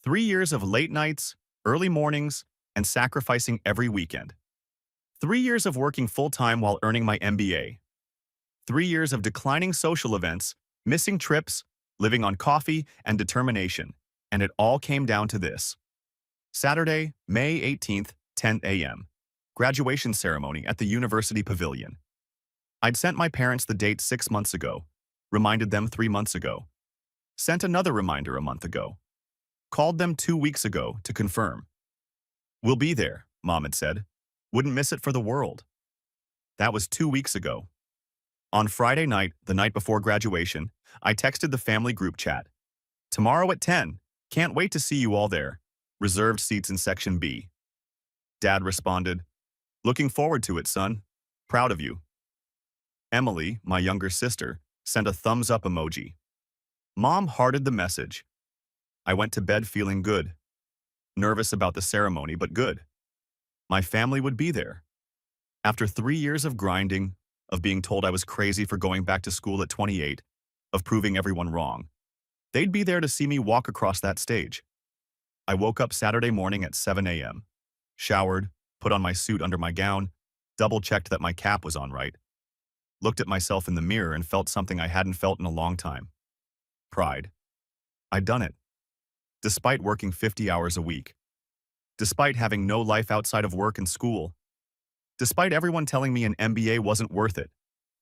3 years of late nights, early mornings, and sacrificing every weekend. 3 years of working full-time while earning my MBA. 3 years of declining social events, missing trips, living on coffee and determination. And it all came down to this. Saturday, May 18th, 10 a.m. Graduation ceremony at the University Pavilion. I'd sent my parents the date 6 months ago, reminded them 3 months ago, sent another reminder a month ago, called them 2 weeks ago to confirm. "We'll be there," Mom had said. "Wouldn't miss it for the world." That was 2 weeks ago. On Friday night, the night before graduation, I texted the family group chat. "Tomorrow at 10. Can't wait to see you all there. Reserved seats in Section B." Dad responded, "Looking forward to it, son. Proud of you." Emily, my younger sister, sent a thumbs-up emoji. Mom hearted the message. I went to bed feeling good. Nervous about the ceremony, but good. My family would be there. After 3 years of grinding, of being told I was crazy for going back to school at 28, of proving everyone wrong, they'd be there to see me walk across that stage. I woke up Saturday morning at 7 a.m., showered, put on my suit under my gown, double-checked that my cap was on right, looked at myself in the mirror and felt something I hadn't felt in a long time. Pride. I'd done it. Despite working 50 hours a week. Despite having no life outside of work and school. Despite everyone telling me an MBA wasn't worth it,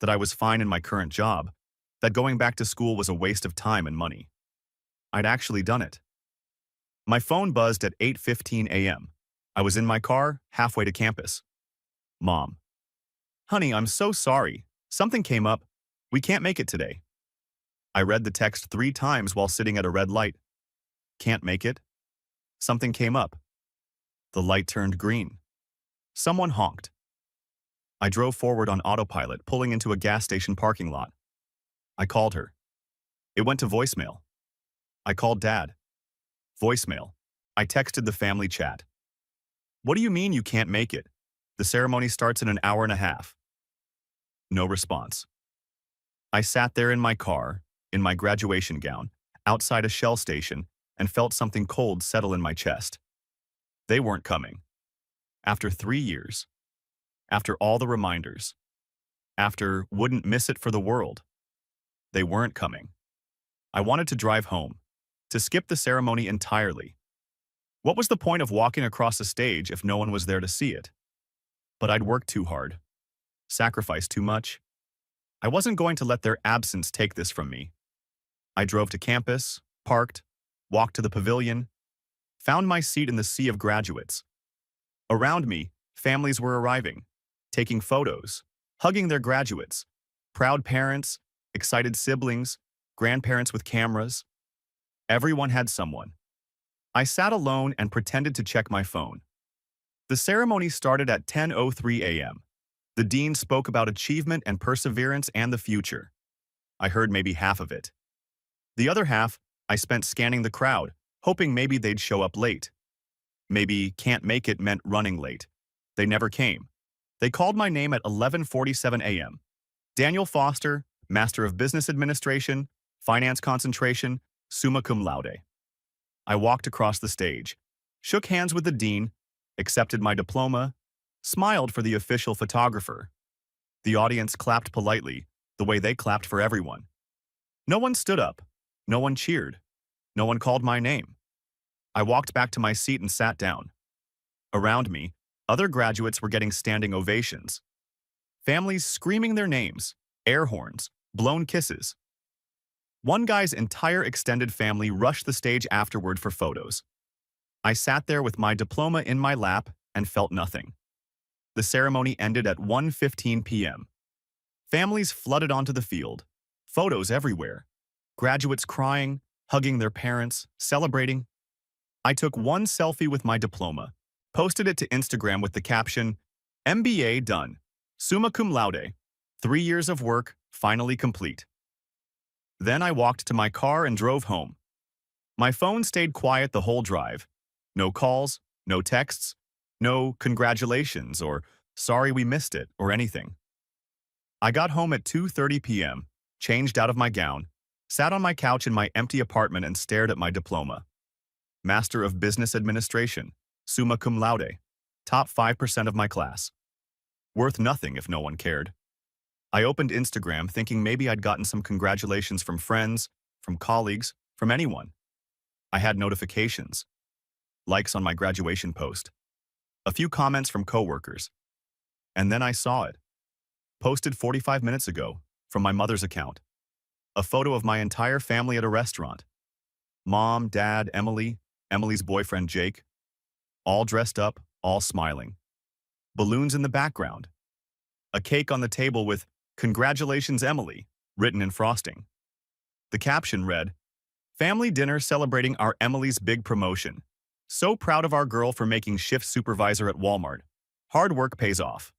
that I was fine in my current job, that going back to school was a waste of time and money. I'd actually done it. My phone buzzed at 8:15 a.m. I was in my car, halfway to campus. Mom. "Honey, I'm so sorry. Something came up. We can't make it today." I read the text 3 times while sitting at a red light. Can't make it? Something came up. The light turned green. Someone honked. I drove forward on autopilot, pulling into a gas station parking lot. I called her. It went to voicemail. I called Dad. Voicemail. I texted the family chat. "What do you mean you can't make it? The ceremony starts in an hour and a half." No response. I sat there in my car, in my graduation gown, outside a Shell station, and felt something cold settle in my chest. They weren't coming. After 3 years. After all the reminders. After wouldn't miss it for the world. They weren't coming. I wanted to drive home. To skip the ceremony entirely. What was the point of walking across a stage if no one was there to see it? But I'd worked too hard. Sacrificed too much. I wasn't going to let their absence take this from me. I drove to campus, parked, walked to the pavilion, found my seat in the sea of graduates. Around me, families were arriving, taking photos, hugging their graduates, proud parents, excited siblings, grandparents with cameras. Everyone had someone. I sat alone and pretended to check my phone. The ceremony started at 10:03 a.m. The dean spoke about achievement and perseverance and the future. I heard maybe half of it. The other half, I spent scanning the crowd, hoping maybe they'd show up late. Maybe can't make it meant running late. They never came. They called my name at 11:47 a.m. Daniel Foster, Master of Business Administration, Finance Concentration, summa cum laude. I walked across the stage, shook hands with the dean, accepted my diploma, smiled for the official photographer. The audience clapped politely, the way they clapped for everyone. No one stood up. No one cheered. No one called my name. I walked back to my seat and sat down. Around me, other graduates were getting standing ovations. Families screaming their names, air horns, blown kisses. One guy's entire extended family rushed the stage afterward for photos. I sat there with my diploma in my lap and felt nothing. The ceremony ended at 1:15 p.m. Families flooded onto the field. Photos everywhere. Graduates crying, hugging their parents, celebrating. I took one selfie with my diploma, posted it to Instagram with the caption, "MBA done. Summa cum laude. 3 years of work, finally complete." Then I walked to my car and drove home. My phone stayed quiet the whole drive. No calls, no texts, no congratulations or sorry we missed it or anything. I got home at 2:30 p.m., changed out of my gown, sat on my couch in my empty apartment and stared at my diploma. Master of Business Administration, summa cum laude, top 5% of my class. Worth nothing if no one cared. I opened Instagram thinking maybe I'd gotten some congratulations from friends, from colleagues, from anyone. I had notifications, likes on my graduation post, a few comments from coworkers. And then I saw it. Posted 45 minutes ago, from my mother's account. A photo of my entire family at a restaurant. Mom, Dad, Emily, Emily's boyfriend Jake. All dressed up, all smiling. Balloons in the background. A cake on the table with, "Congratulations, Emily," written in frosting. The caption read, "Family dinner celebrating our Emily's big promotion. So proud of our girl for making shift supervisor at Walmart. Hard work pays off."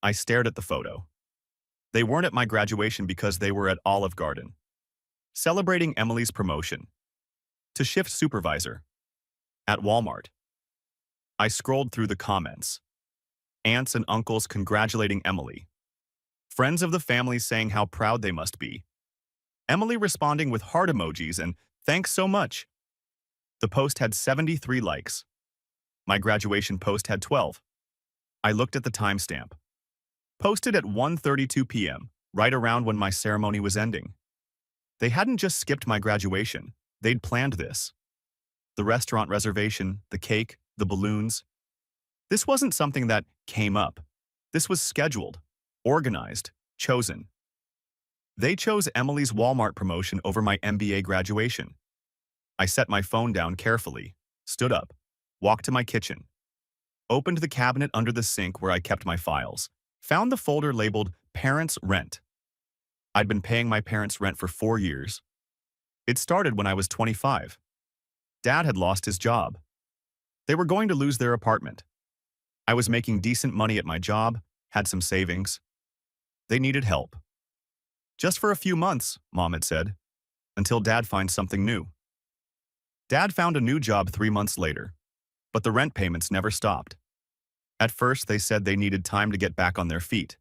I stared at the photo. They weren't at my graduation because they were at Olive Garden, celebrating Emily's promotion to shift supervisor at Walmart. I scrolled through the comments. Aunts and uncles congratulating Emily. Friends of the family saying how proud they must be. Emily responding with heart emojis and "Thanks so much." The post had 73 likes. My graduation post had 12. I looked at the timestamp. Posted at 1:32 p.m., right around when my ceremony was ending. They hadn't just skipped my graduation, they'd planned this. The restaurant reservation, the cake, the balloons. This wasn't something that came up. This was scheduled, organized, chosen. They chose Emily's Walmart promotion over my MBA graduation. I set my phone down carefully, stood up, walked to my kitchen, opened the cabinet under the sink where I kept my files, found the folder labeled Parents' Rent. I'd been paying my parents' rent for 4 years. It started when I was 25. Dad had lost his job. They were going to lose their apartment. I was making decent money at my job, had some savings. They needed help. Just for a few months, Mom had said, until Dad finds something new. Dad found a new job 3 months later, but the rent payments never stopped. At first, they said they needed time to get back on their feet.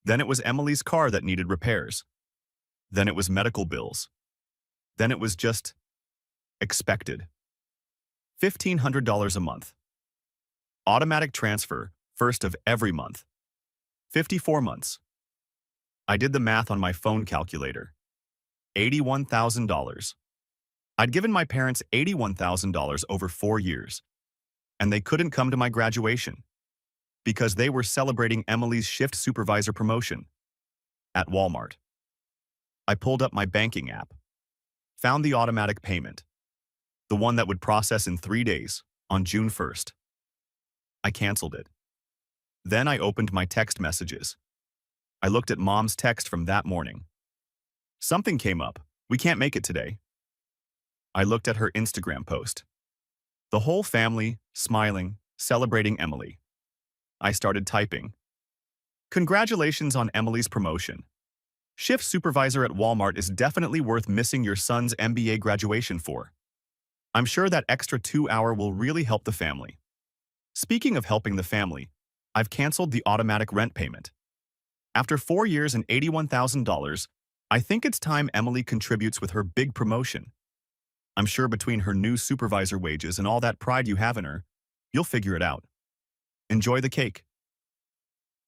Then it was Emily's car that needed repairs. Then it was medical bills. Then it was just expected. $1,500 a month. Automatic transfer, first of every month. 54 months. I did the math on my phone calculator. $81,000. I'd given my parents $81,000 over 4 years, and they couldn't come to my graduation because they were celebrating Emily's shift supervisor promotion at Walmart. I pulled up my banking app, found the automatic payment, the one that would process in 3 days, on June 1st. I canceled it. Then I opened my text messages. I looked at Mom's text from that morning. Something came up. "We can't make it today." I looked at her Instagram post. The whole family, smiling, celebrating Emily. I started typing. "Congratulations on Emily's promotion. Shift supervisor at Walmart is definitely worth missing your son's MBA graduation for. I'm sure that extra 2 hour will really help the family. Speaking of helping the family, I've canceled the automatic rent payment. After 4 years and $81,000, I think it's time Emily contributes with her big promotion. I'm sure between her new supervisor wages and all that pride you have in her, you'll figure it out. Enjoy the cake."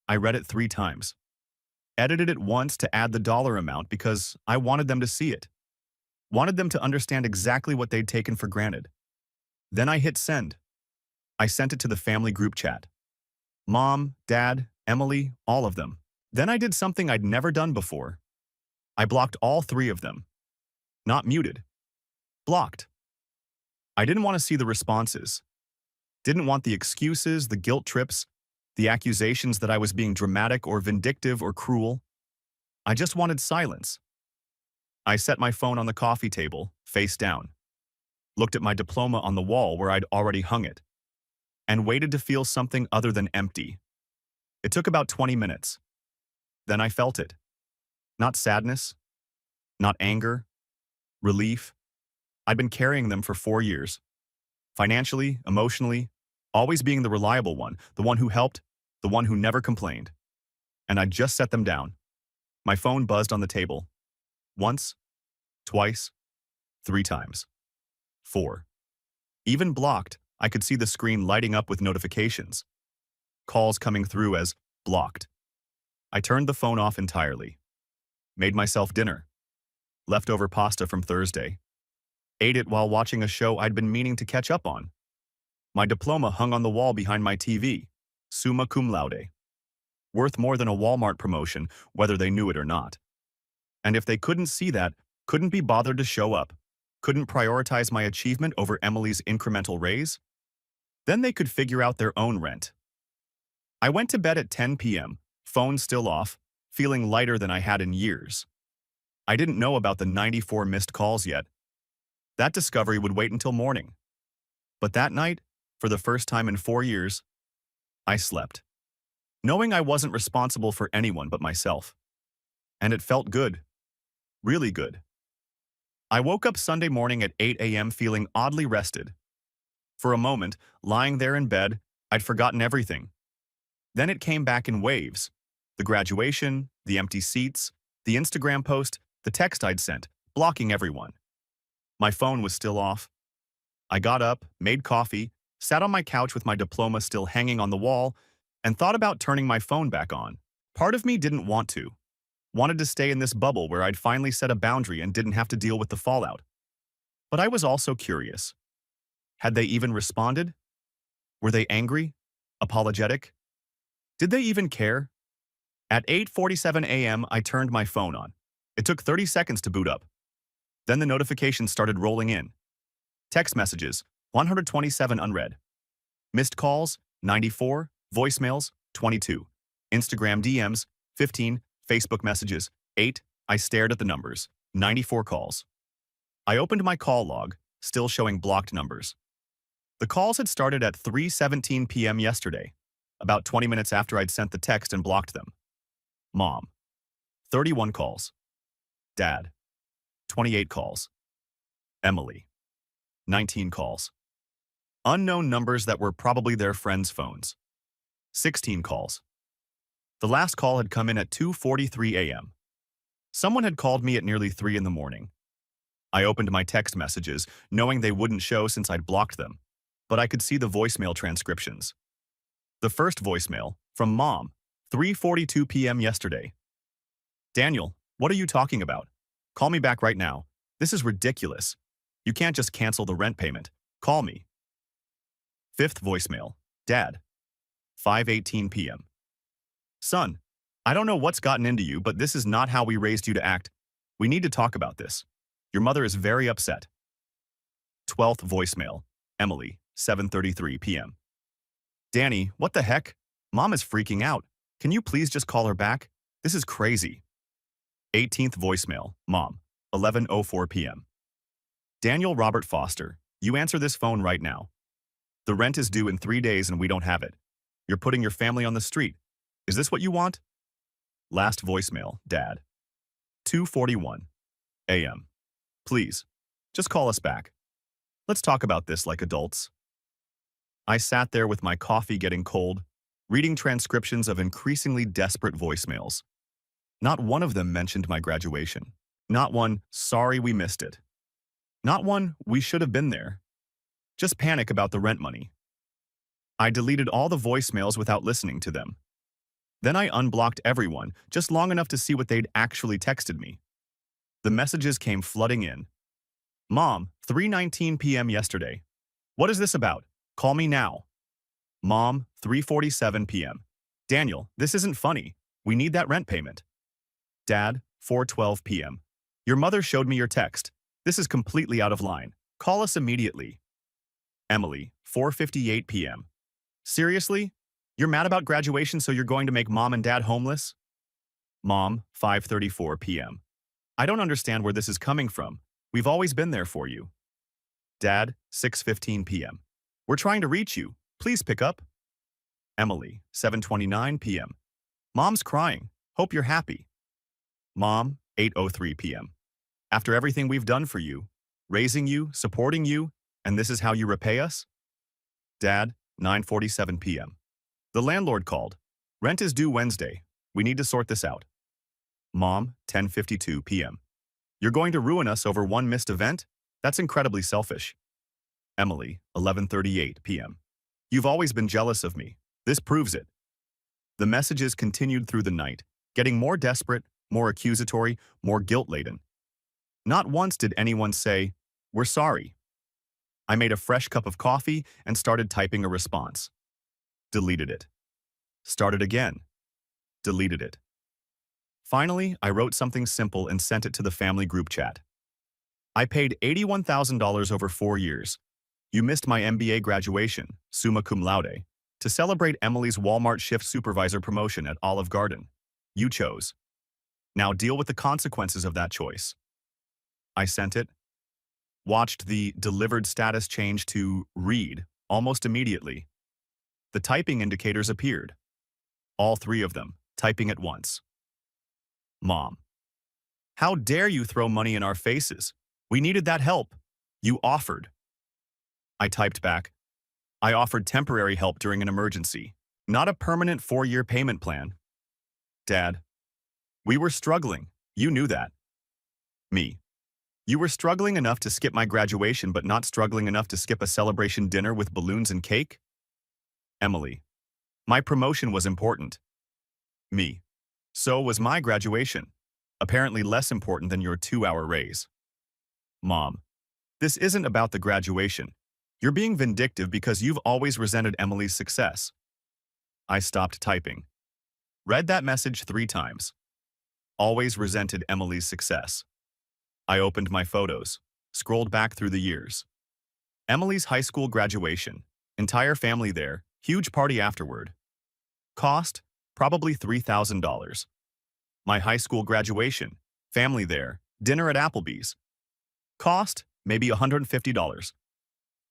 I read it 3 times. Edited it once to add the dollar amount because I wanted them to see it. Wanted them to understand exactly what they'd taken for granted. Then I hit send. I sent it to the family group chat. Mom, Dad, Emily, all of them. Then I did something I'd never done before. I blocked all 3 of them. Not muted. Blocked. I didn't want to see the responses. Didn't want the excuses, the guilt trips, the accusations that I was being dramatic or vindictive or cruel. I just wanted silence. I set my phone on the coffee table, face down. Looked at my diploma on the wall where I'd already hung it, and waited to feel something other than empty. It took about 20 minutes. Then I felt it. Not sadness, not anger, relief. I'd been carrying them for 4 years. Financially, emotionally, always being the reliable one, the one who helped, the one who never complained. And I'd just set them down. My phone buzzed on the table. Once, twice, 3 times. 4. Even blocked, I could see the screen lighting up with notifications. Calls coming through as blocked. I turned the phone off entirely. Made myself dinner. Leftover pasta from Thursday. Ate it while watching a show I'd been meaning to catch up on. My diploma hung on the wall behind my TV. Summa cum laude. Worth more than a Walmart promotion, whether they knew it or not. And if they couldn't see that, couldn't be bothered to show up, couldn't prioritize my achievement over Emily's incremental raise, then they could figure out their own rent. I went to bed at 10 p.m., phone still off, feeling lighter than I had in years. I didn't know about the 94 missed calls yet. That discovery would wait until morning. But that night, for the first time in 4 years, I slept, knowing I wasn't responsible for anyone but myself. And it felt good. Really good. I woke up Sunday morning at 8 a.m. feeling oddly rested. For a moment, lying there in bed, I'd forgotten everything. Then it came back in waves. The graduation, the empty seats, the Instagram post, the text I'd sent, blocking everyone. My phone was still off. I got up, made coffee, sat on my couch with my diploma still hanging on the wall, and thought about turning my phone back on. Part of me didn't want to. Wanted to stay in this bubble where I'd finally set a boundary and didn't have to deal with the fallout. But I was also curious. Had they even responded? Were they angry? Apologetic? Did they even care? At 8:47 a.m., I turned my phone on. It took 30 seconds to boot up. Then the notifications started rolling in. Text messages, 127 unread. Missed calls, 94. Voicemails, 22. Instagram DMs, 15. Facebook messages, 8. I stared at the numbers, 94 calls. I opened my call log, still showing blocked numbers. The calls had started at 3:17 p.m. yesterday, about 20 minutes after I'd sent the text and blocked them. Mom, 31 calls. Dad, 28 calls. Emily, 19 calls. Unknown numbers that were probably their friends' phones. 16 calls. The last call had come in at 2:43 a.m. Someone had called me at nearly 3 in the morning. I opened my text messages, knowing they wouldn't show since I'd blocked them, but I could see the voicemail transcriptions. The first voicemail, from Mom, 3:42 p.m. yesterday. Daniel, what are you talking about? Call me back right now. This is ridiculous. You can't just cancel the rent payment. Call me. Fifth voicemail, Dad, 5:18 p.m. Son, I don't know what's gotten into you, but this is not how we raised you to act. We need to talk about this. Your mother is very upset. 12th voicemail, Emily, 7:33 p.m. Danny, what the heck? Mom is freaking out. Can you please just call her back? This is crazy. 18th voicemail, Mom, 11:04 p.m. Daniel Robert Foster, you answer this phone right now. The rent is due in 3 days and we don't have it. You're putting your family on the street. Is this what you want? Last voicemail, Dad. 2:41 a.m. Please, just call us back. Let's talk about this like adults. I sat there with my coffee getting cold, reading transcriptions of increasingly desperate voicemails. Not one of them mentioned my graduation. Not one, sorry we missed it. Not one, we should have been there. Just panic about the rent money. I deleted all the voicemails without listening to them. Then I unblocked everyone, just long enough to see what they'd actually texted me. The messages came flooding in. Mom, 3:19 p.m. yesterday. What is this about? Call me now. Mom, 3:47 p.m. Daniel, this isn't funny. We need that rent payment. Dad, 4:12 p.m. Your mother showed me your text. This is completely out of line. Call us immediately. Emily, 4:58 p.m. Seriously? You're mad about graduation so you're going to make Mom and Dad homeless? Mom, 5:34 p.m. I don't understand where this is coming from. We've always been there for you. Dad, 6:15 p.m. We're trying to reach you. Please pick up. Emily, 7:29 p.m. Mom's crying. Hope you're happy. Mom, 8:03 p.m. After everything we've done for you, raising you, supporting you, and this is how you repay us? Dad, 9:47 p.m. The landlord called. Rent is due Wednesday. We need to sort this out. Mom, 10:52 p.m. You're going to ruin us over one missed event? That's incredibly selfish. Emily, 11:38 p.m. You've always been jealous of me. This proves it. The messages continued through the night, getting more desperate, more accusatory, more guilt-laden. Not once did anyone say, "We're sorry." I made a fresh cup of coffee and started typing a response. Deleted it. Started again. Deleted it. Finally, I wrote something simple and sent it to the family group chat. I paid $81,000 over 4 years. You missed my MBA graduation, summa cum laude, to celebrate Emily's Walmart shift supervisor promotion at Olive Garden. You chose. Now deal with the consequences of that choice. I sent it. Watched the delivered status change to read almost immediately. The typing indicators appeared. All 3 of them, typing at once. Mom. How dare you throw money in our faces? We needed that help. You offered. I typed back. I offered temporary help during an emergency, not a permanent 4-year payment plan. Dad. We were struggling. You knew that. Me. You were struggling enough to skip my graduation but not struggling enough to skip a celebration dinner with balloons and cake? Emily. My promotion was important. Me. So was my graduation. Apparently less important than your 2-hour raise. Mom. This isn't about the graduation. You're being vindictive because you've always resented Emily's success. I stopped typing. Read that message 3 times. Always resented Emily's success. I opened my photos, scrolled back through the years. Emily's high school graduation, entire family there, huge party afterward. Cost, probably $3,000. My high school graduation, family there, dinner at Applebee's. Cost, maybe $150.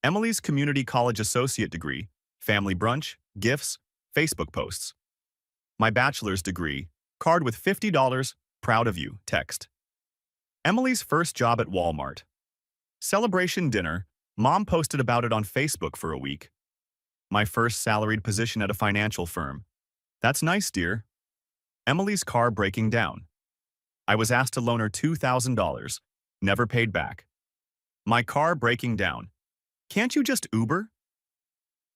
Emily's community college associate degree, family brunch, gifts, Facebook posts. My bachelor's degree, card with $50, proud of you, text. Emily's first job at Walmart. Celebration dinner, mom posted about it on Facebook for a week. My first salaried position at a financial firm. That's nice, dear. Emily's car breaking down. I was asked to loan her $2,000, never paid back. My car breaking down. Can't you just Uber?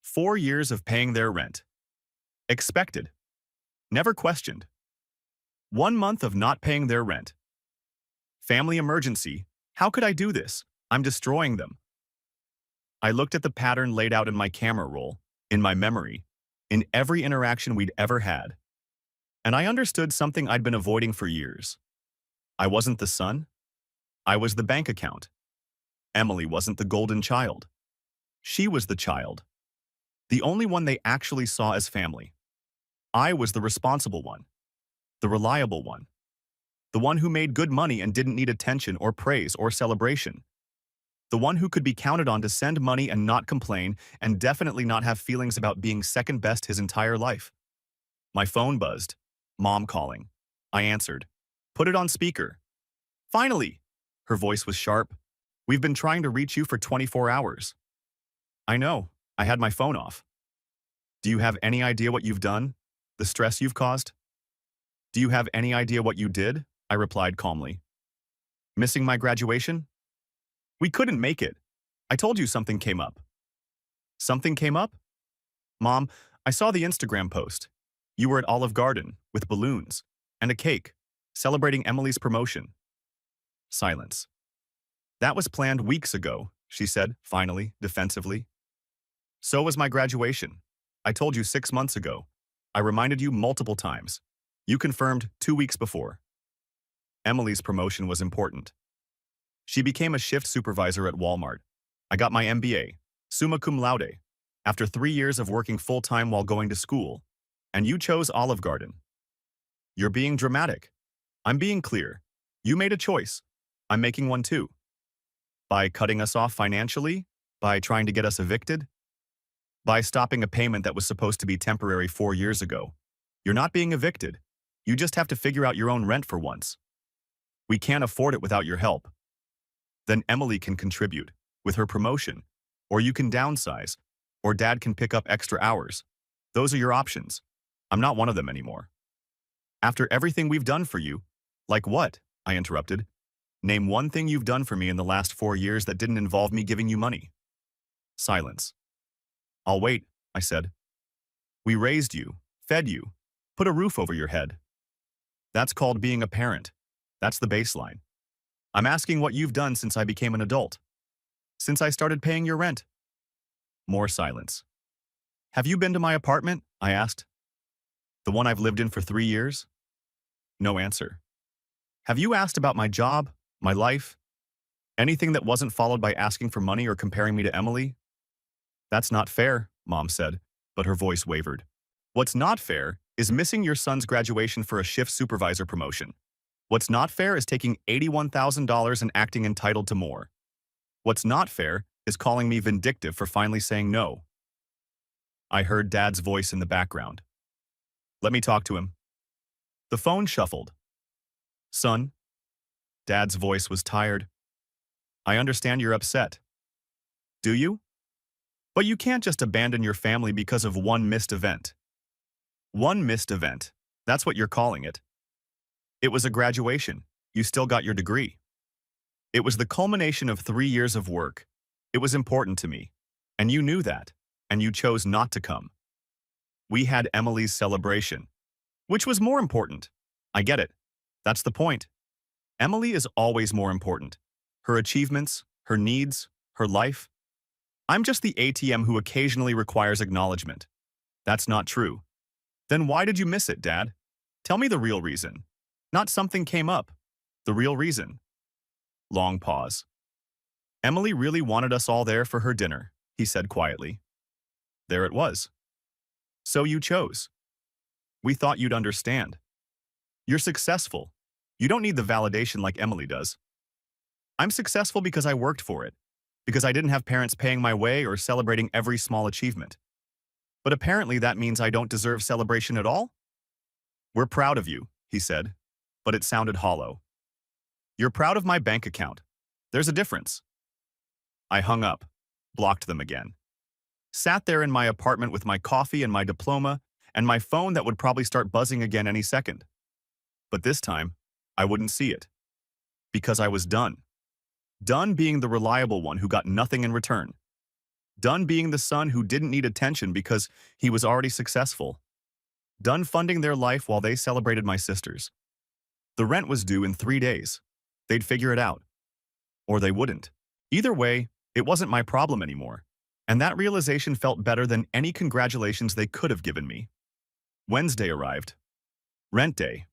4 years of paying their rent. Expected. Never questioned. 1 month of not paying their rent. Family emergency. How could I do this? I'm destroying them. I looked at the pattern laid out in my camera roll, in my memory, in every interaction we'd ever had. And I understood something I'd been avoiding for years. I wasn't the son. I was the bank account. Emily wasn't the golden child. She was the child. The only one they actually saw as family. I was the responsible one. The reliable one. The one who made good money and didn't need attention or praise or celebration. The one who could be counted on to send money and not complain and definitely not have feelings about being second best his entire life. My phone buzzed. Mom calling. I answered. Put it on speaker. Finally! Her voice was sharp. We've been trying to reach you for 24 hours. I know. I had my phone off. Do you have any idea what you've done? The stress you've caused? Do you have any idea what you did? I replied calmly. Missing my graduation? We couldn't make it. I told you something came up. Something came up? Mom, I saw the Instagram post. You were at Olive Garden with balloons and a cake, celebrating Emily's promotion. Silence. That was planned weeks ago, she said, finally, defensively. So was my graduation. I told you 6 months ago. I reminded you multiple times. You confirmed 2 weeks before. Emily's promotion was important. She became a shift supervisor at Walmart. I got my MBA, summa cum laude, after 3 years of working full-time while going to school. And you chose Olive Garden. You're being dramatic. I'm being clear. You made a choice. I'm making one too. By cutting us off financially? By trying to get us evicted? By stopping a payment that was supposed to be temporary 4 years ago. You're not being evicted. You just have to figure out your own rent for once. We can't afford it without your help. Then Emily can contribute with her promotion, or you can downsize, or Dad can pick up extra hours. Those are your options. I'm not one of them anymore. After everything we've done for you, like what? I interrupted. Name one thing you've done for me in the last 4 years that didn't involve me giving you money. Silence. I'll wait, I said. We raised you, fed you, put a roof over your head. That's called being a parent. That's the baseline. I'm asking what you've done since I became an adult. Since I started paying your rent. More silence. Have you been to my apartment? I asked. The one I've lived in for 3 years? No answer. Have you asked about my job, my life? Anything that wasn't followed by asking for money or comparing me to Emily? That's not fair, Mom said, but her voice wavered. What's not fair is missing your son's graduation for a shift supervisor promotion. What's not fair is taking $81,000 and acting entitled to more. What's not fair is calling me vindictive for finally saying no. I heard Dad's voice in the background. Let me talk to him. The phone shuffled. Son? Dad's voice was tired. I understand you're upset. Do you? But you can't just abandon your family because of one missed event. One missed event. That's what you're calling it. It was a graduation. You still got your degree. It was the culmination of 3 years of work. It was important to me. And you knew that. And you chose not to come. We had Emily's celebration. Which was more important. I get it. That's the point. Emily is always more important. Her achievements, her needs, her life. I'm just the ATM who occasionally requires acknowledgement. That's not true. Then why did you miss it, Dad? Tell me the real reason. Not something came up. The real reason. Long pause. Emily really wanted us all there for her dinner, he said quietly. There it was. So you chose. We thought you'd understand. You're successful. You don't need the validation like Emily does. I'm successful because I worked for it, because I didn't have parents paying my way or celebrating every small achievement. But apparently that means I don't deserve celebration at all? We're proud of you, he said, but it sounded hollow. You're proud of my bank account. There's a difference. I hung up, blocked them again. Sat there in my apartment with my coffee and my diploma and my phone that would probably start buzzing again any second. But this time, I wouldn't see it. Because I was done. Done being the reliable one who got nothing in return. Done being the son who didn't need attention because he was already successful. Done funding their life while they celebrated my sisters. The rent was due in 3 days. They'd figure it out. Or they wouldn't. Either way, it wasn't my problem anymore. And that realization felt better than any congratulations they could have given me. Wednesday arrived. Rent day.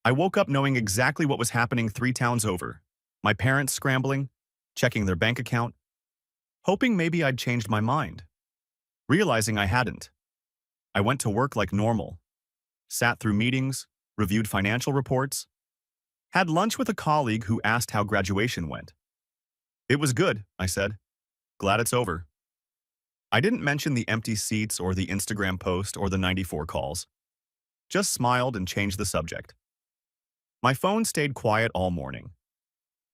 I woke up knowing exactly what was happening 3 towns over. My parents scrambling, checking their bank account, hoping maybe I'd changed my mind. Realizing I hadn't. I went to work like normal. Sat through meetings, reviewed financial reports, had lunch with a colleague who asked how graduation went. It was good, I said. Glad it's over. I didn't mention the empty seats or the Instagram post or the 94 calls. Just smiled and changed the subject. My phone stayed quiet all morning.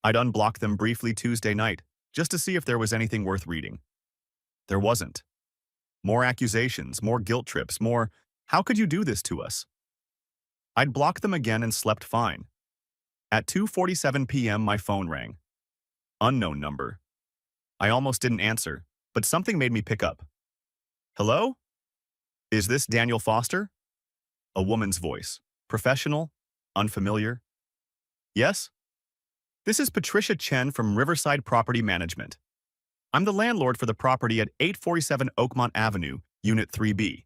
I'd unblock them briefly Tuesday night, just to see if there was anything worth reading. There wasn't. More accusations, more guilt trips, more, how could you do this to us? I'd blocked them again and slept fine. At 2:47 p.m. my phone rang. Unknown number. I almost didn't answer, but something made me pick up. Hello? Is this Daniel Foster? A woman's voice. Professional? Unfamiliar? Yes? This is Patricia Chen from Riverside Property Management. I'm the landlord for the property at 847 Oakmont Avenue, Unit 3B.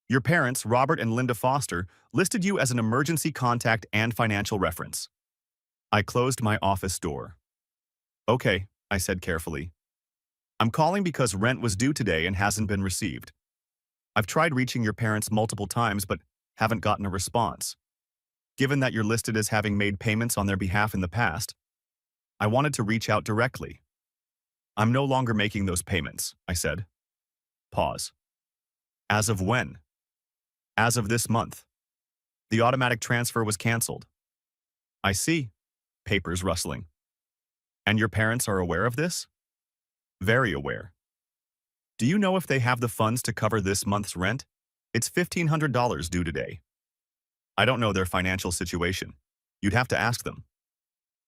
Your parents, Robert and Linda Foster, listed you as an emergency contact and financial reference. I closed my office door. Okay, I said carefully. I'm calling because rent was due today and hasn't been received. I've tried reaching your parents multiple times but haven't gotten a response. Given that you're listed as having made payments on their behalf in the past, I wanted to reach out directly. I'm no longer making those payments, I said. Pause. As of when? As of this month. The automatic transfer was canceled. I see. Papers rustling. And your parents are aware of this? Very aware. Do you know if they have the funds to cover this month's rent? It's $1,500 due today. I don't know their financial situation. You'd have to ask them.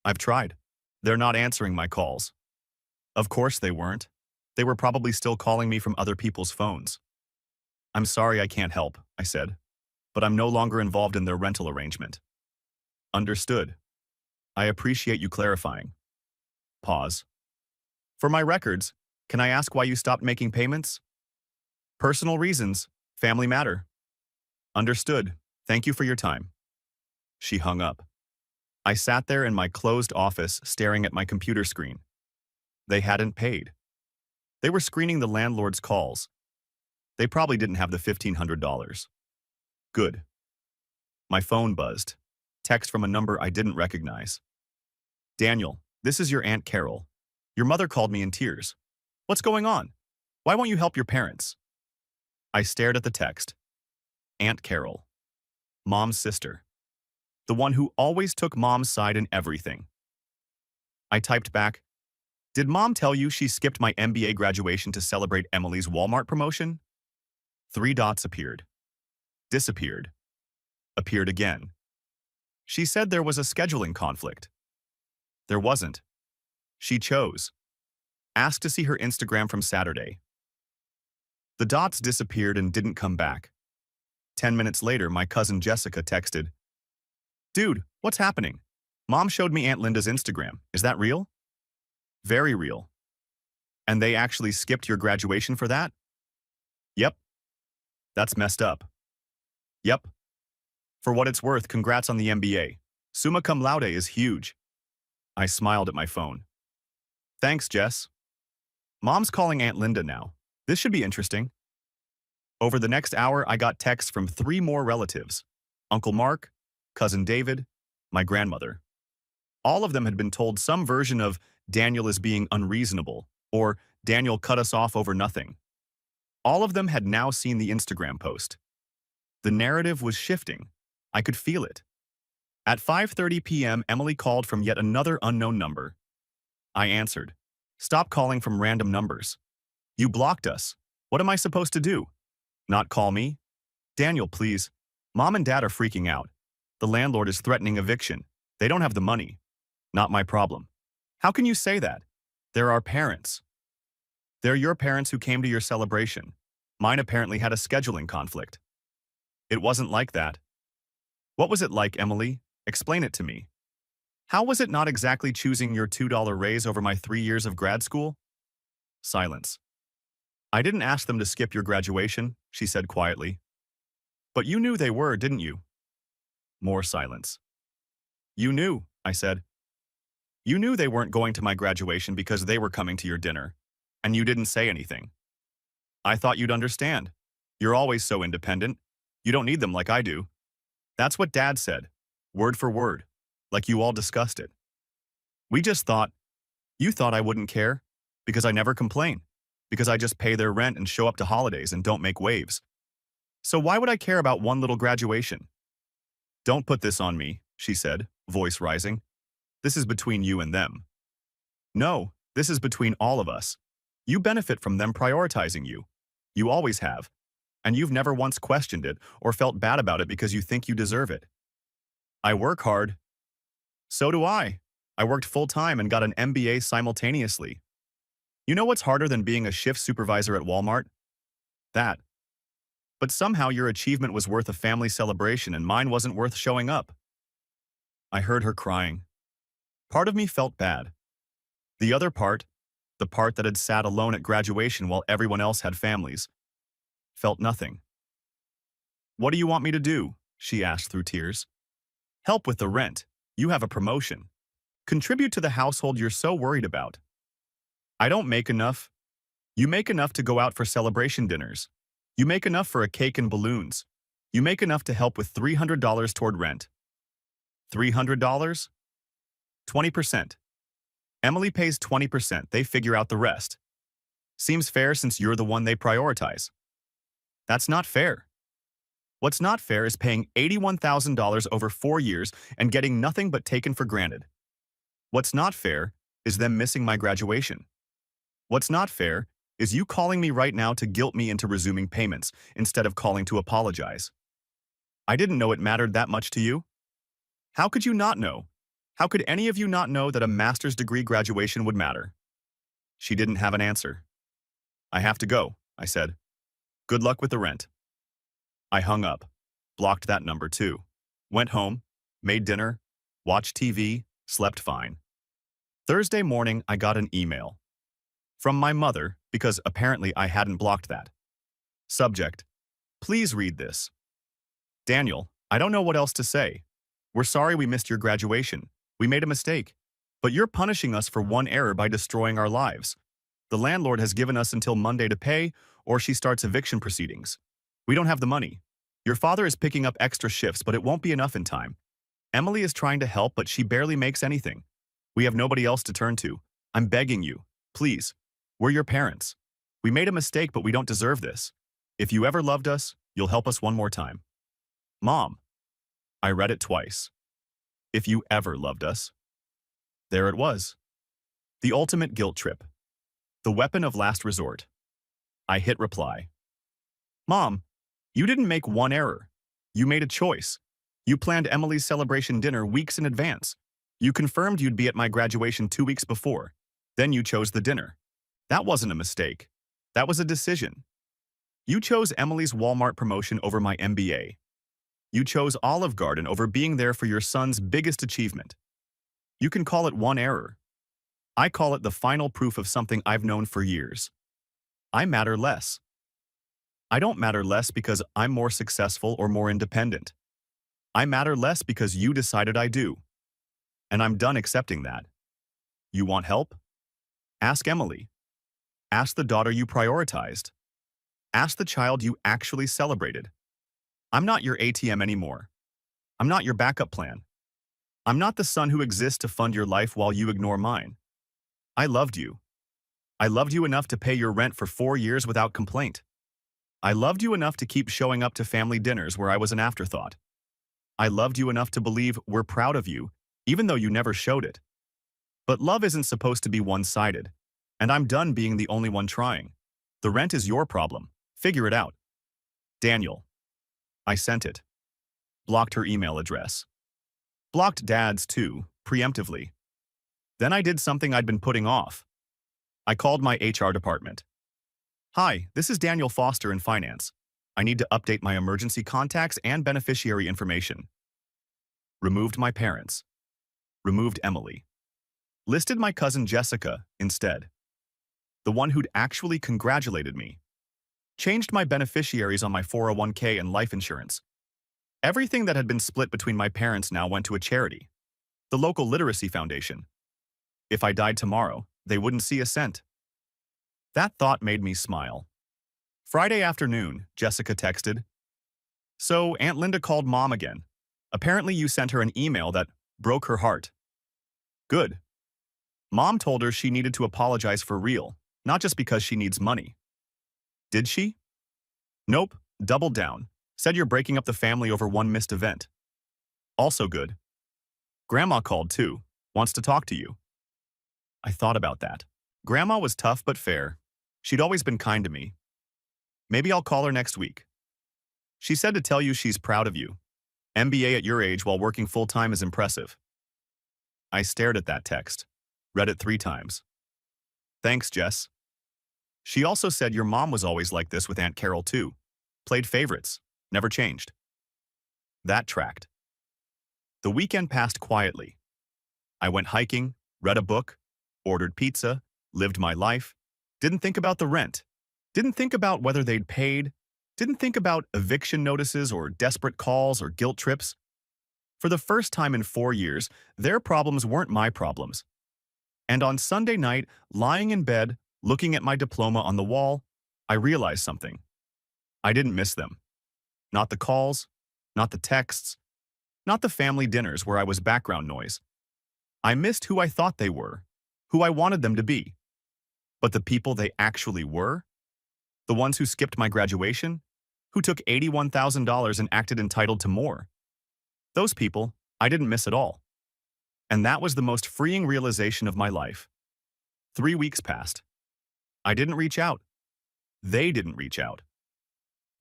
I've tried. They're not answering my calls. Of course they weren't. They were probably still calling me from other people's phones. I'm sorry I can't help, I said, but I'm no longer involved in their rental arrangement. Understood. I appreciate you clarifying. Pause. For my records, can I ask why you stopped making payments? Personal reasons. Family matter. Understood. Thank you for your time. She hung up. I sat there in my closed office staring at my computer screen. They hadn't paid. They were screening the landlord's calls. They probably didn't have the $1,500. Good. My phone buzzed. Text from a number I didn't recognize. Daniel, this is your Aunt Carol. Your mother called me in tears. What's going on? Why won't you help your parents? I stared at the text. Aunt Carol. Mom's sister. The one who always took Mom's side in everything. I typed back, did Mom tell you she skipped my MBA graduation to celebrate Emily's Walmart promotion? 3 dots appeared. Disappeared. Appeared again. She said there was a scheduling conflict. There wasn't. She chose. Asked to see her Instagram from Saturday. The dots disappeared and didn't come back. 10 minutes later, my cousin Jessica texted, Dude, what's happening? Mom showed me Aunt Linda's Instagram. Is that real? Very real. And they actually skipped your graduation for that? Yep. That's messed up. Yep. For what it's worth, congrats on the MBA. Summa cum laude is huge. I smiled at my phone. Thanks, Jess. Mom's calling Aunt Linda now. This should be interesting. Over the next hour, I got texts from 3 more relatives. Uncle Mark, Cousin David, my grandmother. All of them had been told some version of Daniel is being unreasonable or Daniel cut us off over nothing. All of them had now seen the Instagram post. The narrative was shifting. I could feel it. At 5:30 p.m., Emily called from yet another unknown number. I answered. Stop calling from random numbers. You blocked us. What am I supposed to do? Not call me? Daniel, please. Mom and Dad are freaking out. The landlord is threatening eviction. They don't have the money. Not my problem. How can you say that? They're our parents. They're your parents who came to your celebration. Mine apparently had a scheduling conflict. It wasn't like that. What was it like, Emily? Explain it to me. How was it not exactly choosing your $2 raise over my 3 years of grad school? Silence. I didn't ask them to skip your graduation, she said quietly. But you knew they were, didn't you? More silence. You knew, I said. You knew they weren't going to my graduation because they were coming to your dinner, and you didn't say anything. I thought you'd understand. You're always so independent. You don't need them like I do. That's what Dad said, word for word, like you all discussed it. We just thought, you thought I wouldn't care, because I never complain, because I just pay their rent and show up to holidays and don't make waves. So why would I care about one little graduation? Don't put this on me, she said, voice rising. This is between you and them. No, this is between all of us. You benefit from them prioritizing you. You always have. And you've never once questioned it or felt bad about it because you think you deserve it. I work hard. So do I. I worked full-time and got an MBA simultaneously. You know what's harder than being a shift supervisor at Walmart? That. But somehow your achievement was worth a family celebration and mine wasn't worth showing up. I heard her crying. Part of me felt bad. The other part, the part that had sat alone at graduation while everyone else had families, felt nothing. What do you want me to do? She asked through tears. Help with the rent. You have a promotion. Contribute to the household you're so worried about. I don't make enough. You make enough to go out for celebration dinners. You make enough for a cake and balloons. You make enough to help with $300 toward rent. $300? 20%. Emily pays 20%. They figure out the rest. Seems fair since you're the one they prioritize. That's not fair. What's not fair is paying $81,000 over 4 years and getting nothing but taken for granted. What's not fair is them missing my graduation. What's not fair is you calling me right now to guilt me into resuming payments instead of calling to apologize. I didn't know it mattered that much to you. How could you not know? How could any of you not know that a master's degree graduation would matter? She didn't have an answer. I have to go, I said. Good luck with the rent. I hung up, blocked that number too. Went home, made dinner, watched TV, slept fine. Thursday morning, I got an email. From my mother, because apparently I hadn't blocked that. Subject: please read this. Daniel, I don't know what else to say. We're sorry we missed your graduation. We made a mistake. But you're punishing us for one error by destroying our lives. The landlord has given us until Monday to pay, or she starts eviction proceedings. We don't have the money. Your father is picking up extra shifts, but it won't be enough in time. Emily is trying to help, but she barely makes anything. We have nobody else to turn to. I'm begging you. Please. We're your parents. We made a mistake, but we don't deserve this. If you ever loved us, you'll help us one more time. Mom. I read it twice. If you ever loved us. There it was. The ultimate guilt trip. The weapon of last resort. I hit reply. Mom, you didn't make one error. You made a choice. You planned Emily's celebration dinner weeks in advance. You confirmed you'd be at my graduation 2 weeks before. Then you chose the dinner. That wasn't a mistake. That was a decision. You chose Emily's Walmart promotion over my MBA. You chose Olive Garden over being there for your son's biggest achievement. You can call it one error. I call it the final proof of something I've known for years. I matter less. I don't matter less because I'm more successful or more independent. I matter less because you decided I do. And I'm done accepting that. You want help? Ask Emily. Ask the daughter you prioritized. Ask the child you actually celebrated. I'm not your ATM anymore. I'm not your backup plan. I'm not the son who exists to fund your life while you ignore mine. I loved you. I loved you enough to pay your rent for 4 years without complaint. I loved you enough to keep showing up to family dinners where I was an afterthought. I loved you enough to believe we're proud of you, even though you never showed it. But love isn't supposed to be one-sided, and I'm done being the only one trying. The rent is your problem. Figure it out. Daniel. I sent it. Blocked her email address. Blocked Dad's too, preemptively. Then I did something I'd been putting off. I called my HR department. Hi, this is Daniel Foster in finance. I need to update my emergency contacts and beneficiary information. Removed my parents. Removed Emily. Listed my cousin Jessica instead. The one who'd actually congratulated me. Changed my beneficiaries on my 401k and life insurance. Everything that had been split between my parents now went to a charity. The local literacy foundation. If I died tomorrow, they wouldn't see a cent. That thought made me smile. Friday afternoon, Jessica texted. So, Aunt Linda called Mom again. Apparently you sent her an email that broke her heart. Good. Mom told her she needed to apologize for real, not just because she needs money. Did she? Nope, doubled down. Said you're breaking up the family over one missed event. Also good. Grandma called too, wants to talk to you. I thought about that. Grandma was tough but fair. She'd always been kind to me. Maybe I'll call her next week. She said to tell you she's proud of you. MBA at your age while working full-time is impressive. I stared at that text. Read it 3 times. Thanks, Jess. She also said your mom was always like this with Aunt Carol too. Played favorites. Never changed. That tracked. The weekend passed quietly. I went hiking, read a book, ordered pizza, lived my life, didn't think about the rent, didn't think about whether they'd paid, didn't think about eviction notices or desperate calls or guilt trips. For the first time in 4 years, their problems weren't my problems. And on Sunday night, lying in bed, looking at my diploma on the wall, I realized something. I didn't miss them. Not the calls, not the texts, not the family dinners where I was background noise. I missed who I thought they were, who I wanted them to be. But the people they actually were? The ones who skipped my graduation? Who took $81,000 and acted entitled to more? Those people I didn't miss at all. And that was the most freeing realization of my life. 3 weeks passed. I didn't reach out. They didn't reach out.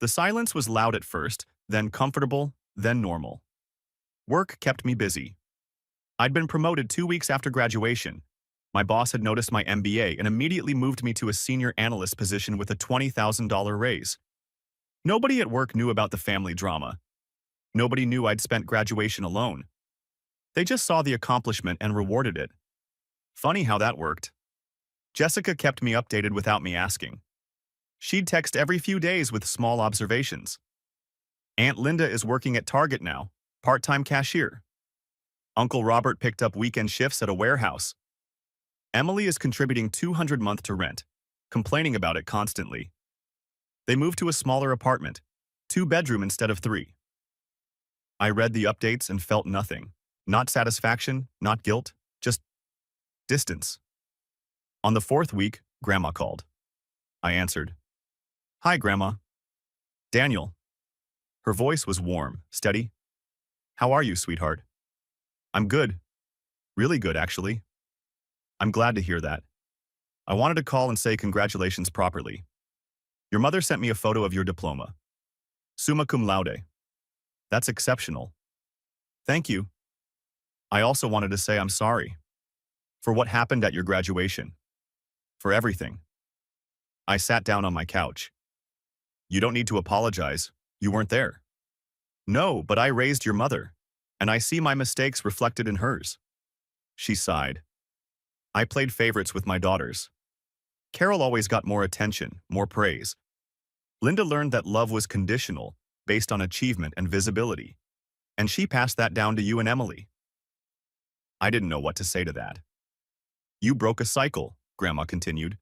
The silence was loud at first, then comfortable, then normal. Work kept me busy. I'd been promoted 2 weeks after graduation, My boss had noticed my MBA and immediately moved me to a senior analyst position with a $20,000 raise. Nobody at work knew about the family drama. Nobody knew I'd spent graduation alone. They just saw the accomplishment and rewarded it. Funny how that worked. Jessica kept me updated without me asking. She'd text every few days with small observations. Aunt Linda is working at Target now, part-time cashier. Uncle Robert picked up weekend shifts at a warehouse. Emily is contributing $200 a month to rent, complaining about it constantly. They moved to a smaller apartment, 2-bedroom instead of 3. I read the updates and felt nothing. Not satisfaction, not guilt, just distance. On the 4th week, Grandma called. I answered. "Hi, Grandma." "Daniel." Her voice was warm, steady. "How are you, sweetheart?" "I'm good. Really good, actually." "I'm glad to hear that. I wanted to call and say congratulations properly. Your mother sent me a photo of your diploma. Summa cum laude. That's exceptional. Thank you. I also wanted to say I'm sorry for what happened at your graduation. For everything." I sat down on my couch. "You don't need to apologize. You weren't there." "No, but I raised your mother, and I see my mistakes reflected in hers." She sighed. "I played favorites with my daughters. Carol always got more attention, more praise. Linda learned that love was conditional, based on achievement and visibility, and she passed that down to you and Emily." I didn't know what to say to that. "You broke a cycle," Grandma continued,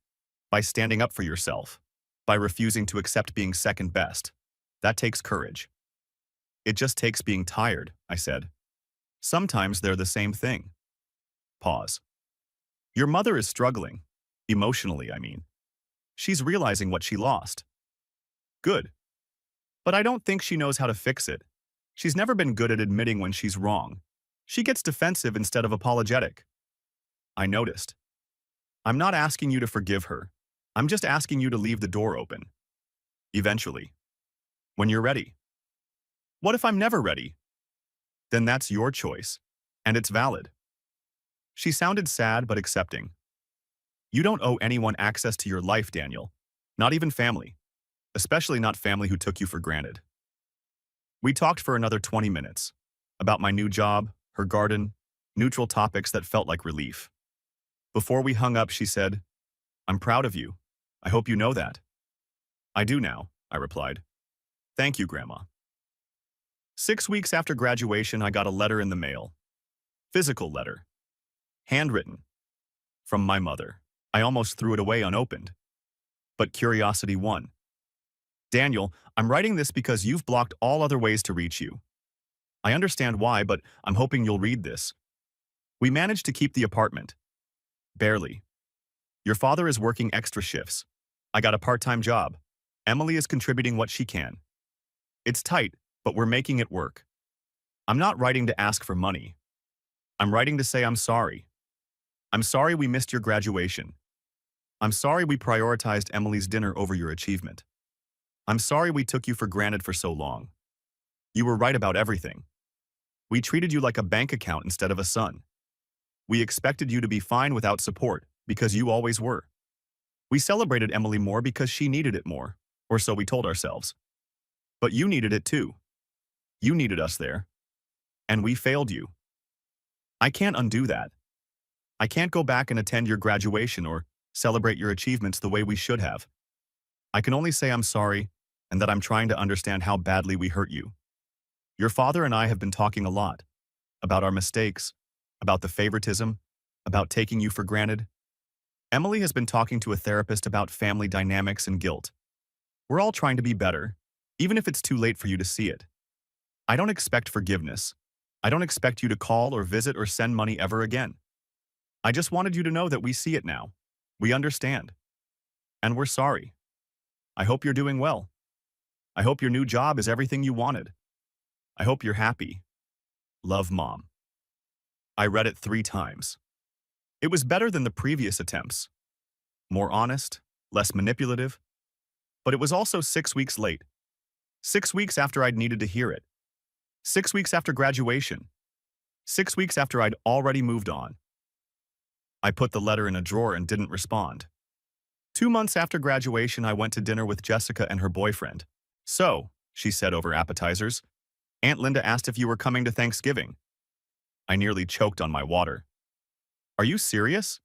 "by standing up for yourself, by refusing to accept being second best. That takes courage." "It just takes being tired," I said. "Sometimes they're the same thing." Pause. "Your mother is struggling. Emotionally, I mean. She's realizing what she lost." "Good. But I don't think she knows how to fix it. She's never been good at admitting when she's wrong. She gets defensive instead of apologetic." I noticed. "I'm not asking you to forgive her. I'm just asking you to leave the door open. Eventually. When you're ready." "What if I'm never ready?" "Then that's your choice. And it's valid." She sounded sad but accepting. "You don't owe anyone access to your life, Daniel. Not even family. Especially not family who took you for granted." We talked for another 20 minutes. About my new job, her garden, neutral topics that felt like relief. Before we hung up, she said, "I'm proud of you. I hope you know that." "I do now," I replied. "Thank you, Grandma." 6 weeks after graduation, I got a letter in the mail. Physical letter. Handwritten. From my mother. I almost threw it away unopened. But curiosity won. "Daniel, I'm writing this because you've blocked all other ways to reach you. I understand why, but I'm hoping you'll read this. We managed to keep the apartment. Barely. Your father is working extra shifts. I got a part-time job. Emily is contributing what she can. It's tight, but we're making it work. I'm not writing to ask for money. I'm writing to say I'm sorry. I'm sorry we missed your graduation. I'm sorry we prioritized Emily's dinner over your achievement. I'm sorry we took you for granted for so long. You were right about everything. We treated you like a bank account instead of a son. We expected you to be fine without support, because you always were. We celebrated Emily more because she needed it more, or so we told ourselves. But you needed it too. You needed us there. And we failed you. I can't undo that. I can't go back and attend your graduation or celebrate your achievements the way we should have. I can only say I'm sorry and that I'm trying to understand how badly we hurt you. Your father and I have been talking a lot about our mistakes, about the favoritism, about taking you for granted. Emily has been talking to a therapist about family dynamics and guilt. We're all trying to be better, even if it's too late for you to see it. I don't expect forgiveness. I don't expect you to call or visit or send money ever again. I just wanted you to know that we see it now. We understand. And we're sorry. I hope you're doing well. I hope your new job is everything you wanted. I hope you're happy. Love, Mom. I read it 3 times. It was better than the previous attempts. More honest, less manipulative. But it was also 6 weeks late. 6 weeks after I'd needed to hear it. 6 weeks after graduation. 6 weeks after I'd already moved on. I put the letter in a drawer and didn't respond. 2 months after graduation, I went to dinner with Jessica and her boyfriend. So, she said over appetizers, Aunt Linda asked if you were coming to Thanksgiving. I nearly choked on my water. Are you serious?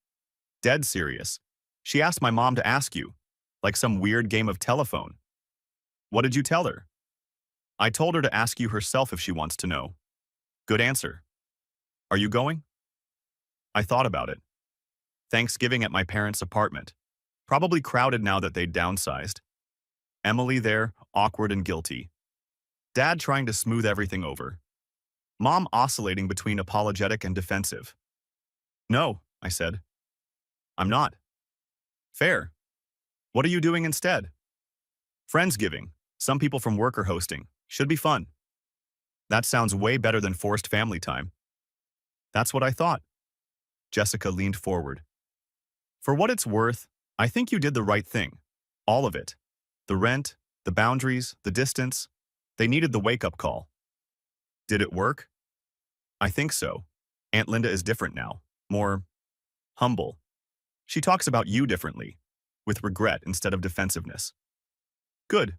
Dead serious. She asked my mom to ask you, like some weird game of telephone. What did you tell her? I told her to ask you herself if she wants to know. Good answer. Are you going? I thought about it. Thanksgiving at my parents' apartment. Probably crowded now that they'd downsized. Emily there, awkward and guilty. Dad trying to smooth everything over. Mom oscillating between apologetic and defensive. No, I said. I'm not. Fair. What are you doing instead? Friendsgiving. Some people from work are hosting. Should be fun. That sounds way better than forced family time. That's what I thought. Jessica leaned forward. For what it's worth, I think you did the right thing. All of it. The rent, the boundaries, the distance. They needed the wake-up call. Did it work? I think so. Aunt Linda is different now. More humble. She talks about you differently, with regret instead of defensiveness. Good.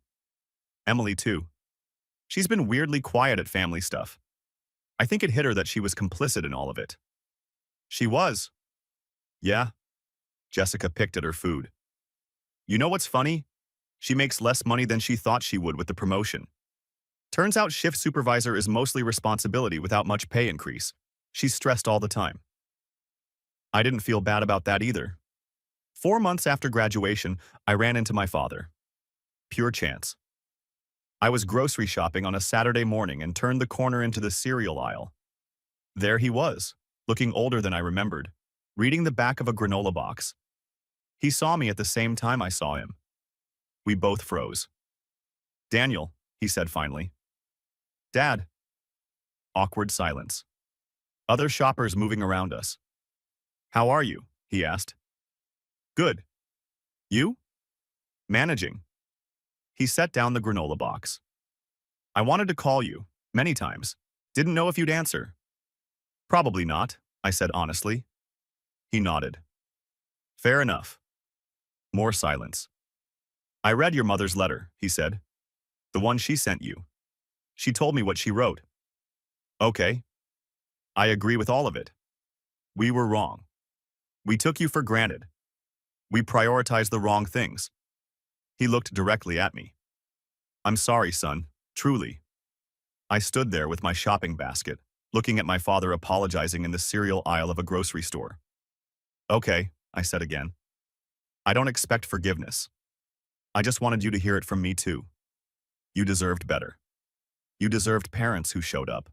Emily, too. She's been weirdly quiet at family stuff. I think it hit her that she was complicit in all of it. She was. Yeah. Jessica picked at her food. You know what's funny? She makes less money than she thought she would with the promotion. Turns out shift supervisor is mostly responsibility without much pay increase. She's stressed all the time. I didn't feel bad about that either. 4 months after graduation, I ran into my father. Pure chance. I was grocery shopping on a Saturday morning and turned the corner into the cereal aisle. There he was, looking older than I remembered, reading the back of a granola box. He saw me at the same time I saw him. We both froze. Daniel, he said finally. Dad. Awkward silence. Other shoppers moving around us. How are you? He asked. Good. You? Managing. He set down the granola box. I wanted to call you, many times. Didn't know if you'd answer. Probably not, I said honestly. He nodded. Fair enough. More silence. I read your mother's letter, he said. The one she sent you. She told me what she wrote. Okay. I agree with all of it. We were wrong. We took you for granted. We prioritized the wrong things. He looked directly at me. I'm sorry, son, truly. I stood there with my shopping basket, looking at my father apologizing in the cereal aisle of a grocery store. Okay, I said again. I don't expect forgiveness. I just wanted you to hear it from me too. You deserved better. You deserved parents who showed up.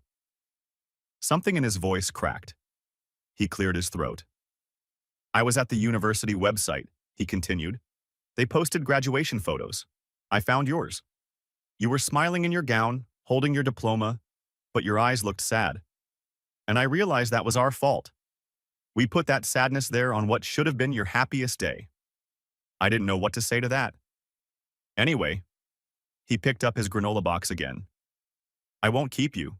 Something in his voice cracked. He cleared his throat. I was at the university website, he continued. They posted graduation photos. I found yours. You were smiling in your gown, holding your diploma, but your eyes looked sad. And I realized that was our fault. We put that sadness there on what should have been your happiest day. I didn't know what to say to that. Anyway, he picked up his granola box again. I won't keep you.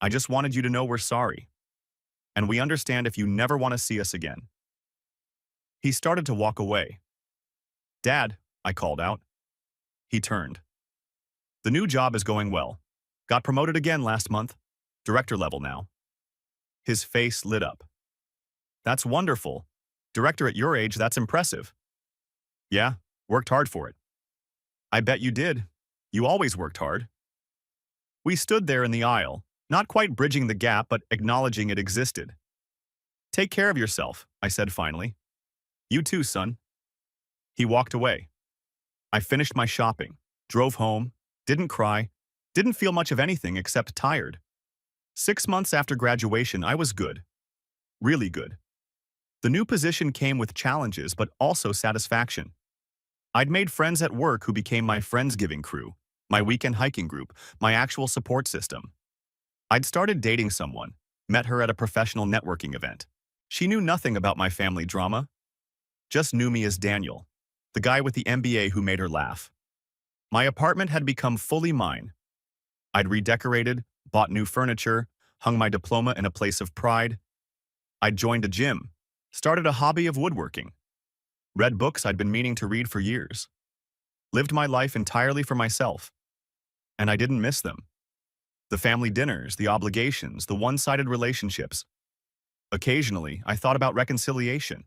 I just wanted you to know we're sorry. And we understand if you never want to see us again. He started to walk away. Dad, I called out. He turned. The new job is going well. Got promoted again last month. Director level now. His face lit up. That's wonderful. Director at your age, that's impressive. Yeah, worked hard for it. I bet you did. You always worked hard. We stood there in the aisle, not quite bridging the gap, but acknowledging it existed. Take care of yourself, I said finally. You too, son. He walked away. I finished my shopping, drove home, didn't cry, didn't feel much of anything except tired. 6 months after graduation, I was good. Really good. The new position came with challenges, but also satisfaction. I'd made friends at work who became my Friendsgiving crew, my weekend hiking group, my actual support system. I'd started dating someone, met her at a professional networking event. She knew nothing about my family drama, just knew me as Daniel, the guy with the MBA who made her laugh. My apartment had become fully mine. I'd redecorated, bought new furniture, hung my diploma in a place of pride. I'd joined a gym, Started a hobby of woodworking. Read books I'd been meaning to read for years. Lived my life entirely for myself. And I didn't miss them. The family dinners, the obligations, the one-sided relationships. Occasionally, I thought about reconciliation,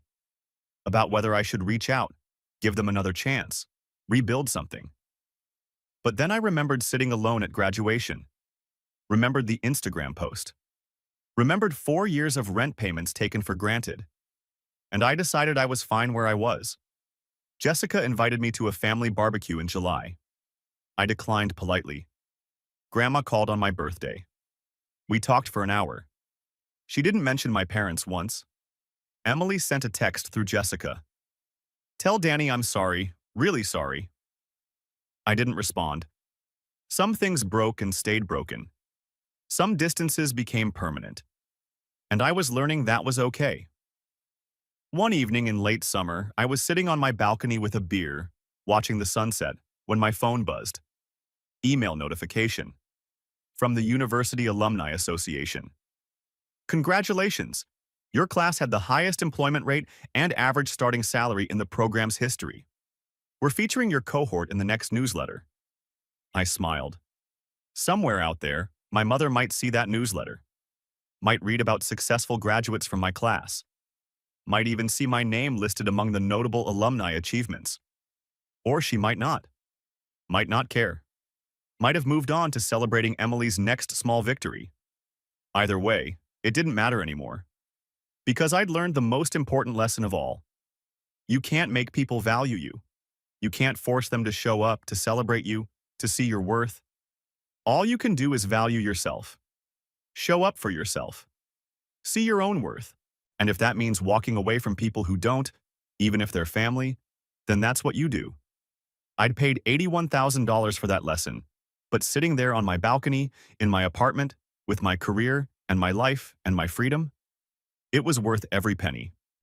about whether I should reach out, give them another chance, rebuild something. But then I remembered sitting alone at graduation, remembered the Instagram post, remembered 4 years of rent payments taken for granted, and I decided I was fine where I was. Jessica invited me to a family barbecue in July. I declined politely. Grandma called on my birthday. We talked for an hour. She didn't mention my parents once. Emily sent a text through Jessica. "Tell Danny I'm sorry, really sorry." I didn't respond. Some things broke and stayed broken. Some distances became permanent. And I was learning that was okay. One evening in late summer, I was sitting on my balcony with a beer, watching the sunset, when my phone buzzed. Email notification. From the University Alumni Association. "Congratulations! Your class had the highest employment rate and average starting salary in the program's history. We're featuring your cohort in the next newsletter." I smiled. Somewhere out there, my mother might see that newsletter, might read about successful graduates from my class, might even see my name listed among the notable alumni achievements. Or she might not care, might have moved on to celebrating Emily's next small victory. Either way, it didn't matter anymore. Because I'd learned the most important lesson of all. You can't make people value you. You can't force them to show up, to celebrate you, to see your worth. All you can do is value yourself. Show up for yourself. See your own worth. And if that means walking away from people who don't, even if they're family, then that's what you do. I'd paid $81,000 for that lesson, but sitting there on my balcony, in my apartment, with my career and my life and my freedom, it was worth every penny.